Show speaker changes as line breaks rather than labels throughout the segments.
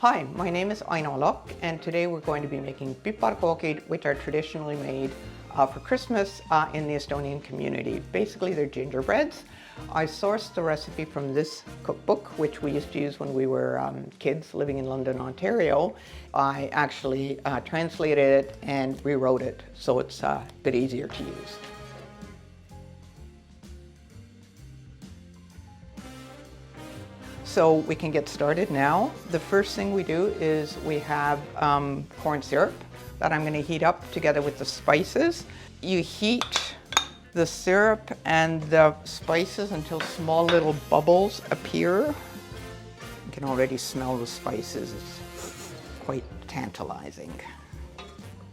Hi, my name is Aino Lokk, and today we're going to be making Piparkoogid, which are traditionally made for Christmas in the Estonian community. Basically, they're gingerbreads. I sourced the recipe from this cookbook, which we used to use when we were kids living in London, Ontario. I actually translated it and rewrote it, so it's a bit easier to use. So we can get started now. The first thing we do is we have corn syrup that I'm going to heat up together with the spices. You heat the syrup and the spices until small little bubbles appear. You can already smell the spices. It's quite tantalizing.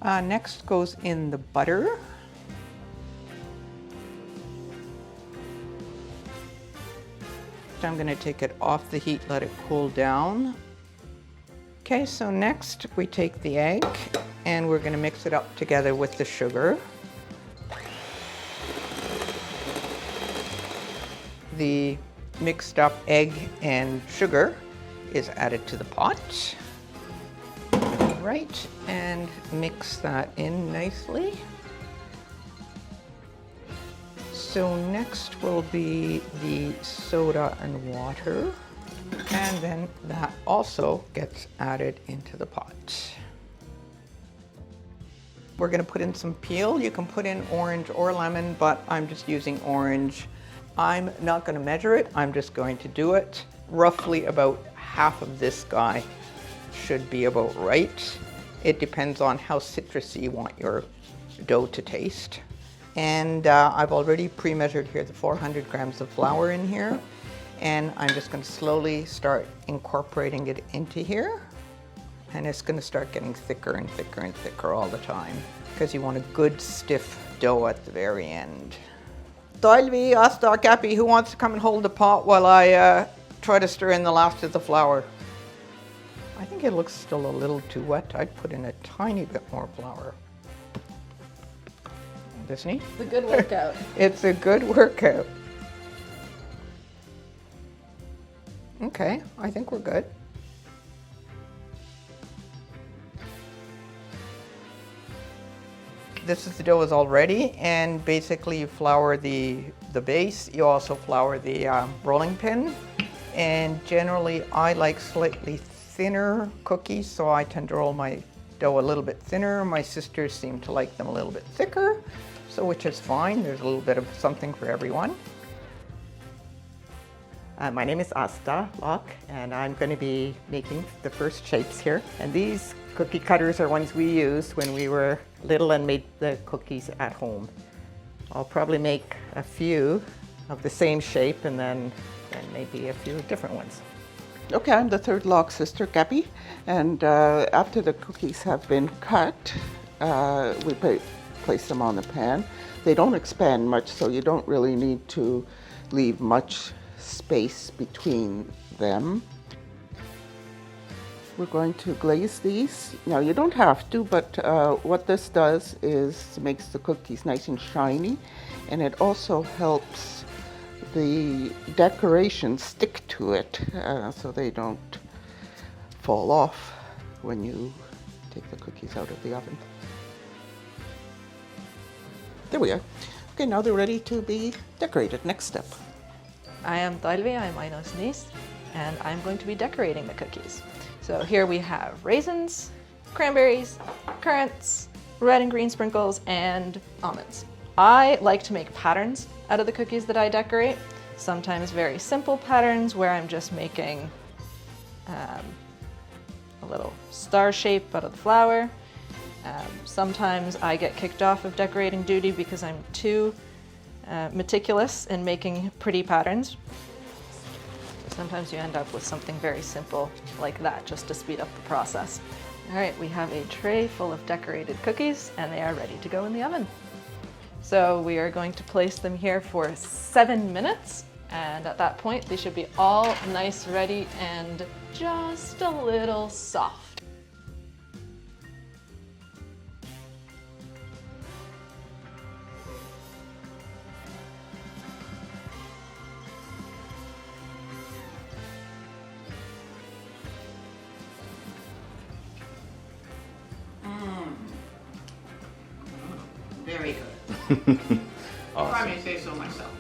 Next goes in the butter. I'm going to take it off the heat, let it cool down. Okay, so next we take the egg and we're going to mix it up together with the sugar. The mixed up egg and sugar is added to the pot. Right, and mix that in nicely. So next will be the soda and water, and then that also gets added into the pot. We're going to put in some peel. You can put in orange or lemon, but I'm just using orange. I'm not going to measure it, I'm just going to do it. Roughly about half of this guy should be about right. It depends on how citrusy you want your dough to taste. And I've already pre-measured here the 400 grams of flour in here. And I'm just going to slowly start incorporating it into here. And it's going to start getting thicker and thicker and thicker all the time, because you want a good stiff dough at the very end. Talvi, Asta, Käbi, who wants to come and hold the pot while I try to stir in the last of the flour? I think it looks still a little too wet. I'd put in a tiny bit more flour. It's a
good workout.
It's a good workout. Okay, I think we're good. This is the dough is all ready, and basically you flour the base. You also flour the rolling pin, and generally I like slightly thinner cookies, so I tend to roll my dough a little bit thinner. My sisters seem to like them a little bit thicker. So which is fine, there's a little bit of something for everyone.
My name is Asta Lokk, and I'm going to be making the first shapes here. And these cookie cutters are ones we used when we were little and made the cookies at home. I'll probably make a few of the same shape and then maybe a few different ones.
Okay, I'm the third Lokk sister, Käbi, and after the cookies have been cut, we place them on the pan. They don't expand much, so you don't really need to leave much space between them. We're going to glaze these. Now, you don't have to, but what this does is makes the cookies nice and shiny, and it also helps the decoration stick to it so they don't fall off when you take the cookies out of the oven. There we are. Okay, now they're ready to be decorated. Next step.
I am Talvi, I'm Aino's niece, and I'm going to be decorating the cookies. So here we have raisins, cranberries, currants, red and green sprinkles, and almonds. I like to make patterns out of the cookies that I decorate. Sometimes very simple patterns where I'm just making a little star shape out of the flour. Sometimes I get kicked off of decorating duty because I'm too meticulous in making pretty patterns. Sometimes you end up with something very simple like that just to speed up the process. All right, we have a tray full of decorated cookies and they are ready to go in the oven. So we are going to place them here for 7 minutes, and at that point they should be all nice, ready, and just a little soft.
very good. If I
Awesome.
may say so myself.